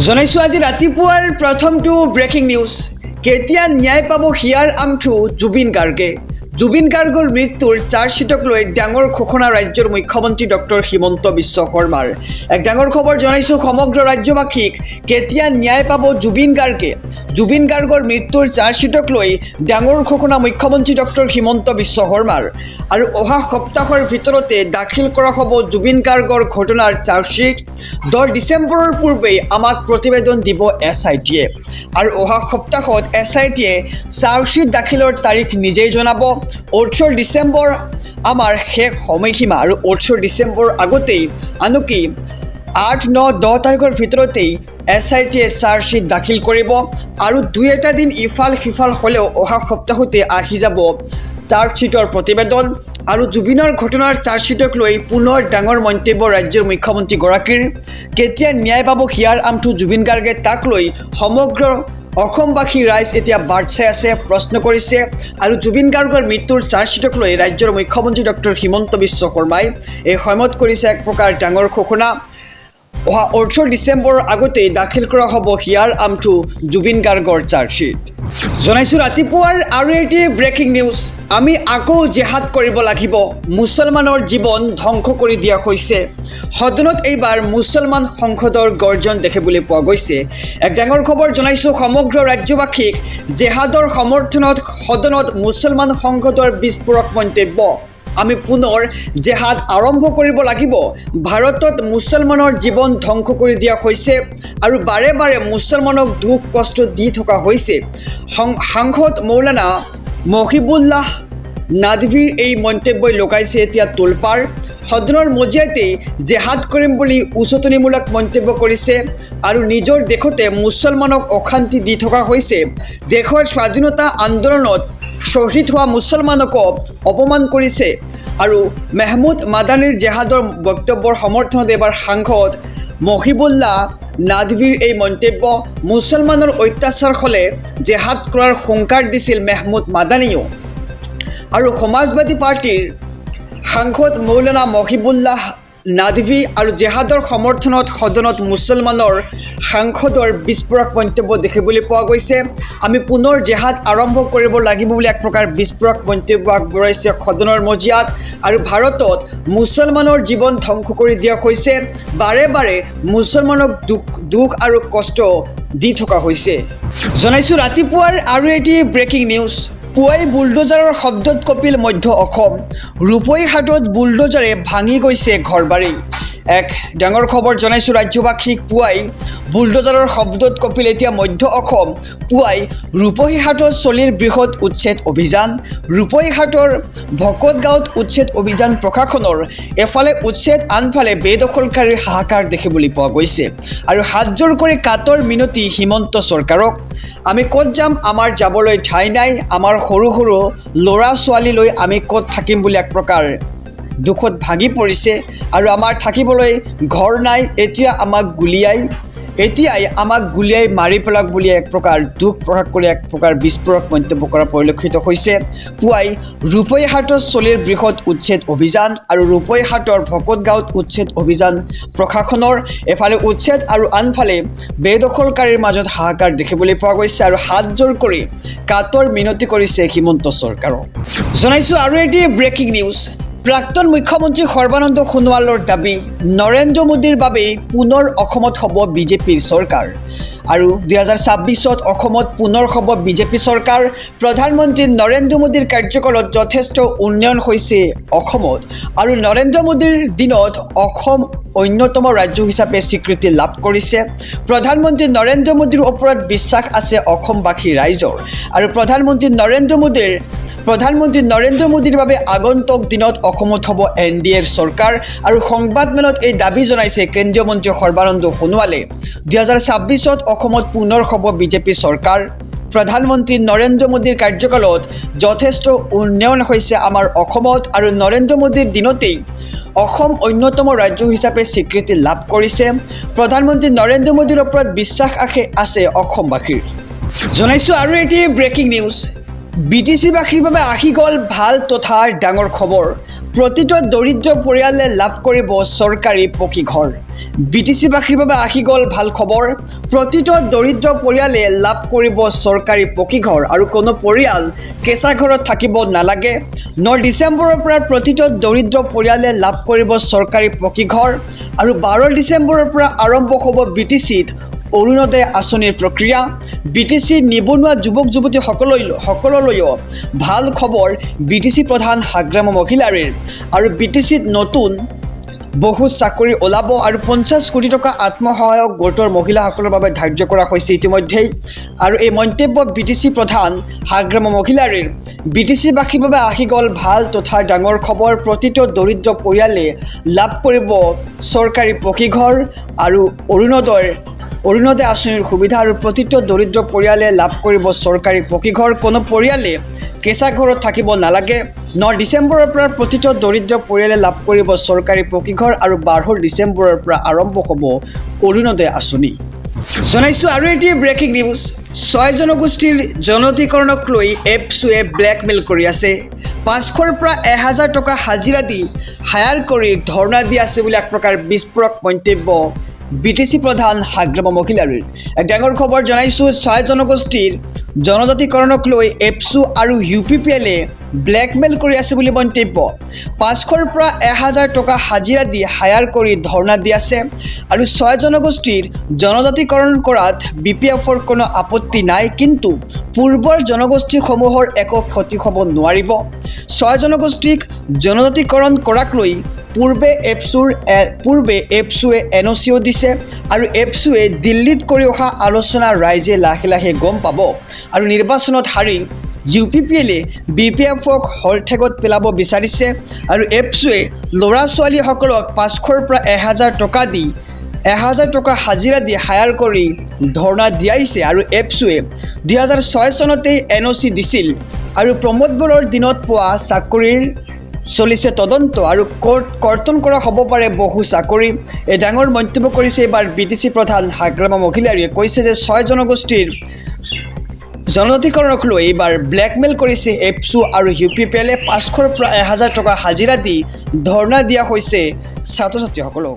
জনাইছো আজি ৰাতিপুৱাৰ প্ৰথমটো ব্ৰেকিং নিউজ। কেতিয়া ন্যায় পাব হিয়াৰ আমঠু জুবিন গাৰ্গে। জুবিন গাৰ্গৰ মৃত্যুৰ চাৰ্জশ্বিটক লৈ ডাঙৰ ঘোষণা ৰাজ্যৰ মুখ্যমন্ত্ৰী ডক্টৰ হিমন্ত বিশ্ব শৰ্মাৰ। এক ডাঙৰ খবৰ জনাইছো সমগ্ৰ ৰাজ্যবাসীক, কেতিয়া ন্যায় পাব জুবিন গাৰ্গে। জুবিন গাৰ্গৰ মৃত্যুৰ চাৰ্জশ্বিটক লৈ ডাঙৰ ঘোষণা মুখ্যমন্ত্ৰী ডক্টৰ হিমন্ত বিশ্ব শৰ্মাৰ। আৰু অহা সপ্তাহৰ ভিতৰতে দাখিল কৰা হ'ব জুবিন গাৰ্গৰ ঘটনাৰ চাৰ্জশ্বিট। 10 ডিচেম্বৰৰ পূৰ্বেই আমাক প্ৰতিবেদন দিব SIT-য়ে। আৰু অহা সপ্তাহত SIT-য়ে চাৰ্জশ্বিট দাখিলৰ তাৰিখ নিজেই জনাব। 18 ডিচেম্বৰ আমাৰ শেষ সময়সীমা, আৰু 18 ডিচেম্বৰ আগতেই আনকি 8, 9, 10 তাৰিখৰ ভিতৰতেই SIT-য়ে চাৰ্জশ্বিট দাখিল কৰিব। আৰু 2-এটা দিন ইফাল সিফাল হ'লেও অহা সপ্তাহতে আহি যাব চাৰ্জশ্বিটৰ প্ৰতিবেদন। আৰু জুবিনৰ ঘটনাৰ চাৰ্জশ্বিটক লৈ পুনৰ ডাঙৰ মন্তব্য ৰাজ্যৰ মুখ্যমন্ত্ৰীগৰাকীৰ। কেতিয়া ন্যায় পাব হিয়াৰ আমঠু জুবিন গাৰ্গে, তাক লৈ সমগ্ৰ অসমবাসী ৰাইজ এতিয়া বাট চাই আছে, প্ৰশ্ন কৰিছে। আৰু জুবিন গাৰ্গৰ মৃত্যুৰ চাৰ্জশ্বিটক লৈ ৰাজ্যৰ মুখ্যমন্ত্ৰী ডক্টৰ হিমন্ত বিশ্ব শৰ্মাই এই সময়ত কৰিছে এক প্ৰকাৰ ডাঙৰ ঘোষণা। অহা 18 ডিচেম্বৰৰ আগতেই দাখিল কৰা হ'ব হিয়াৰ আমঠু জুবিন গাৰ্গৰ চাৰ্জশ্বিট। জনাইছোঁ ৰাতিপুৱাৰ আৰু এটি ব্ৰেকিং নিউজ। আমি আকৌ জেহাদ কৰিব লাগিব, মুছলমানৰ জীৱন ধ্বংস কৰি দিয়া হৈছে। সদনত এইবাৰ মুছলমান সংসদৰ গৰ্জন দেখিবলৈ পোৱা গৈছে। এক ডাঙৰ খবৰ জনাইছোঁ সমগ্ৰ ৰাজ্যবাসীক, জেহাদৰ সমৰ্থনত সদনত মুছলমান সংসদৰ বিস্ফোৰক মন্তব্য। আমি পুনৰ জেহাদ আৰম্ভ কৰিব লাগিব। ভাৰতত মুছলমানৰ জীৱন ধ্বংস কৰি দিয়া হৈছে আৰু বাৰে বাৰে মুছলমানক দুখ কষ্ট দি থকা হৈছে। সাংসদ মৌলানা মহিবুল্লাহ নাদভিৰ এই মন্তব্যই লগাইছে এতিয়া তোলপাৰ। সদনৰ মজিয়াতেই জেহাদ কৰিম বুলি উচতনিমূলক মন্তব্য কৰিছে আৰু নিজৰ দেশতে মুছলমানক অশান্তি দি থকা হৈছে। দেশৰ স্বাধীনতা আন্দোলনত শ্বহীদ হোৱা মুছলমানকো অপমান কৰিছে। আৰু মেহমুদ মাদানীৰ জেহাদৰ বক্তব্যৰ সমৰ্থনত এবাৰ সাংসদ মহিবুল্লাহ নাদভিৰ এই মন্তব্য। মুছলমানৰ অত্যাচাৰ হ'লে জেহাদ কৰাৰ হুংকাৰ দিছিল মেহমুদ মাদানীয়েও। আৰু সমাজবাদী পাৰ্টিৰ সাংসদ মৌলানা মহিবুল্লাহ নাদভি আৰু জেহাদৰ সমৰ্থনত সদনত মুছলমানৰ সাংসদৰ বিস্ফোৰক মন্তব্য দেখিবলৈ পোৱা গৈছে। আমি পুনৰ জেহাদ আৰম্ভ কৰিব লাগিব বুলি এক প্ৰকাৰ বিস্ফোৰক মন্তব্য আগবঢ়াইছে সদনৰ মজিয়াত। আৰু ভাৰতত মুছলমানৰ জীৱন ধ্বংস কৰি দিয়া হৈছে, বাৰে বাৰে মুছলমানক দুখ আৰু কষ্ট দি থকা হৈছে। জনাইছোঁ ৰাতিপুৱাৰ আৰু এটি ব্ৰেকিং নিউজ। পুৱাই বুলডোজাৰৰ শব্দত কঁপিল মধ্য অসম। ৰূপৈহাটত বুলডোজাৰে ভাঙি গৈছে ঘৰবাৰী। এক ডাঙৰ খবৰ জনাইছোঁ ৰাজ্যবাসীক, পুৱাই বুলডোজাৰৰ শব্দত কঁপিল এতিয়া মধ্য অসম। পুৱাই ৰূপৈহাটত চলিল বৃহৎ উচ্ছেদ অভিযান। ৰূপৈহাটৰ ভকত গাঁৱত উচ্ছেদ অভিযান প্ৰশাসনৰ। এফালে উচ্ছেদ, আনফালে বেদখলকাৰীৰ হাহাকাৰ দেখিবলৈ পোৱা গৈছে। আৰু হাতজোৰ কৰি কাতৰ মিনতি হিমন্ত চৰকাৰক। আমি ক'ত যাম, আমাৰ যাবলৈ ঠাই নাই, আমাৰ সৰু সৰু ল'ৰা ছোৱালীলৈ আমি ক'ত থাকিম বুলি এক প্ৰকাৰ দুখত ভাগি পৰিছে। আৰু আমাৰ থাকিবলৈ ঘৰ নাই, এতিয়াই আমাক গুলিয়াই মাৰি পেলাওক বুলি এক প্ৰকাৰ দুখ প্ৰকাশ কৰি এক প্ৰকাৰ বিস্ফোৰক মন্তব্য কৰা পৰিলক্ষিত হৈছে। পুৱাই ৰূপৈহাটত চলিল বৃহৎ উচ্ছেদ অভিযান। আৰু ৰূপৈহাটৰ ভকত গাঁৱত উচ্ছেদ অভিযান প্ৰশাসনৰ। এফালে উচ্ছেদ আৰু আনফালে বেদখলকাৰীৰ মাজত হাহাকাৰ দেখিবলৈ পোৱা গৈছে। আৰু হাতজোৰ কৰি কাতৰ মিনতি কৰিছে হিমন্ত চৰকাৰক। জনাইছোঁ আৰু এটি ব্ৰেকিং নিউজ। প্ৰাক্তন মুখ্যমন্ত্ৰী সৰ্বানন্দ সোণোৱালৰ দাবী, নৰেন্দ্ৰ মোদীৰ বাবেই পুনৰ অসমত হ'ব বিজেপিৰ চৰকাৰ। আৰু 2026-ত অসমত পুনৰ হ'ব বিজেপি চৰকাৰ। প্ৰধানমন্ত্ৰী নৰেন্দ্ৰ মোদীৰ কাৰ্যকালত যথেষ্ট উন্নয়ন হৈছে অসমত। আৰু নৰেন্দ্ৰ মোদীৰ দিনত অসম অন্যতম ৰাজ্য হিচাপে স্বীকৃতি লাভ কৰিছে। প্ৰধানমন্ত্ৰী নৰেন্দ্ৰ মোদীৰ ওপৰত বিশ্বাস আছে অসমবাসী ৰাইজৰ। আৰু প্ৰধানমন্ত্ৰী নৰেন্দ্ৰ মোদীৰ বাবে আগন্তুক দিনত অসমত হ'ব NDAৰ চৰকাৰ। আৰু সংবাদমেলত এই দাবী জনাইছে কেন্দ্ৰীয় মন্ত্ৰী সৰ্বানন্দ সোণোৱালে। 2026-ত অসমত পুনৰ হ'ব বিজেপি চৰকাৰ। প্ৰধানমন্ত্ৰী নৰেন্দ্ৰ মোদীৰ কাৰ্যকালত যথেষ্ট উন্নয়ন হৈছে আমাৰ অসমত। আৰু নৰেন্দ্ৰ মোদীৰ দিনতেই অসম অন্যতম ৰাজ্য হিচাপে স্বীকৃতি লাভ কৰিছে। প্ৰধানমন্ত্ৰী নৰেন্দ্ৰ মোদীৰ ওপৰত বিশ্বাস আছে অসমবাসীৰ। জনাইছোঁ আৰু এটি ব্ৰেকিং নিউজ। BTC-বাসীৰ বাবে আহি গ'ল ভাল তথা ডাঙৰ খবৰ। প্ৰতিটো দৰিদ্ৰ পৰিয়ালে লাভ কৰিব চৰকাৰী পকী ঘৰ। বিটিচিবাসীৰ বাবে আহি গ'ল ভাল খবৰ। প্ৰতিটো দৰিদ্ৰ পৰিয়ালে লাভ কৰিব চৰকাৰী পকী ঘৰ আৰু কোনো পৰিয়াল কেঁচা ঘৰত থাকিব নালাগে। 9 ডিচেম্বৰৰ পৰা প্ৰতিটো দৰিদ্ৰ পৰিয়ালে লাভ কৰিব চৰকাৰী পকী ঘৰ আৰু 12 ডিচেম্বৰৰ পৰা আৰম্ভ হ'ব বিটিচিত অৰুণোদয় আঁচনিৰ প্ৰক্ৰিয়া। বিটিচি নিবনুৱা যুৱক যুৱতীসকললৈও ভাল খবৰ বিটিচি প্ৰধান হাগ্ৰাম মহিলাৰীৰ আৰু বিটিচিত নতুন বহু চাকৰি ওলাব আৰু 50 কোটি টকা আত্মসহায়ক গোটৰ মহিলাসকলৰ বাবে ধাৰ্য কৰা হৈছে ইতিমধ্যেই। আৰু এই মন্তব্য বিটিচি প্ৰধান হাগ্ৰাম মহিলাৰীৰ। বিটিচিবাসীৰ বাবে আহি গ'ল ভাল তথা ডাঙৰ খবৰ। প্ৰতিটো দৰিদ্ৰ পৰিয়ালে লাভ কৰিব চৰকাৰী পকী ঘৰ আৰু অৰুণোদয় আঁচনিৰ সুবিধা আৰু প্ৰতিটো দৰিদ্ৰ পৰিয়ালে লাভ কৰিব চৰকাৰী পকী ঘৰ। কোনো পৰিয়ালে কেঁচা ঘৰত থাকিব নালাগে। 9 ডিচেম্বৰৰ পৰা প্ৰতিটো দৰিদ্ৰ পৰিয়ালে লাভ কৰিব চৰকাৰী পকী ঘৰ আৰু 12 ডিচেম্বৰৰ পৰা আৰম্ভ হ'ব অৰুণোদয় আঁচনি। জনাইছোঁ আৰু এটি ব্ৰেকিং নিউজ। 6 জনগোষ্ঠীৰ জনজাতিকৰণক লৈ এপছুৱে ব্লেকমেইল কৰি আছে। 500ৰ পৰা 1000 টকা হাজিৰা দি হায়াৰ কৰি ধৰ্ণা দি আছে বুলি এক প্ৰকাৰ বিস্ফোৰক মন্তব্য বিটিচি প্ৰধান হাগ্ৰাম মহিলাৰীৰ। এক ডাঙৰ খবৰ জনাইছোঁ। 6 জনগোষ্ঠীৰ জনজাতিকৰণক লৈ এপছু আৰু UPPLে ব্লেকমেইল কৰি আছে বুলি মন্তব্য। 500ৰ পৰা 1000 টকা হাজিৰা দি হায়াৰ কৰি ধৰ্ণা দি আছে আৰু 6 জনগোষ্ঠীৰ জনজাতিকৰণ কৰাত BPFৰ কোনো আপত্তি নাই, কিন্তু পূৰ্বৰ জনগোষ্ঠীসমূহৰ একো ক্ষতি হ'ব নোৱাৰিব। 6 জনগোষ্ঠীক জনজাতিকৰণ কৰাক লৈ পূৰ্বে এপছুৱে NOCও দিছে আৰু এপছুৱে দিল্লীত কৰি অহা আলোচনা ৰাইজে লাহে লাহে গম পাব আৰু নিৰ্বাচনত হাৰি UPPLে BPFক হলঠেগত পেলাব বিচাৰিছে আৰু এপছুৱে ল'ৰা ছোৱালীসকলক 500ৰ পৰা 1000 টকা হাজিৰা দি হায়াৰ কৰি ধৰ্ণা দিয়াইছে আৰু এপছুৱে 2006 চনতেই NOC দিছিল আৰু প্ৰমোদ বড়োৰ দিনত পোৱা চাকৰিৰ চলিছে তদন্ত আৰু কৰ্তন কৰা হ'ব পাৰে বহু চাকৰি। এই ডাঙৰ মন্তব্য কৰিছে এইবাৰ বিটিচি প্ৰধান হাগ্ৰাম মহিলাৰীয়ে। কৈছে যে 6 জনগোষ্ঠীৰ জনজাতিকৰণক লৈ এইবাৰ ব্লেকমেইল কৰিছে এপছু আৰু UPPLে। 500ৰ পৰা 1000 টকা হাজিৰা দি ধৰ্ণা দিয়া হৈছে ছাত্ৰ ছাত্ৰীসকলক।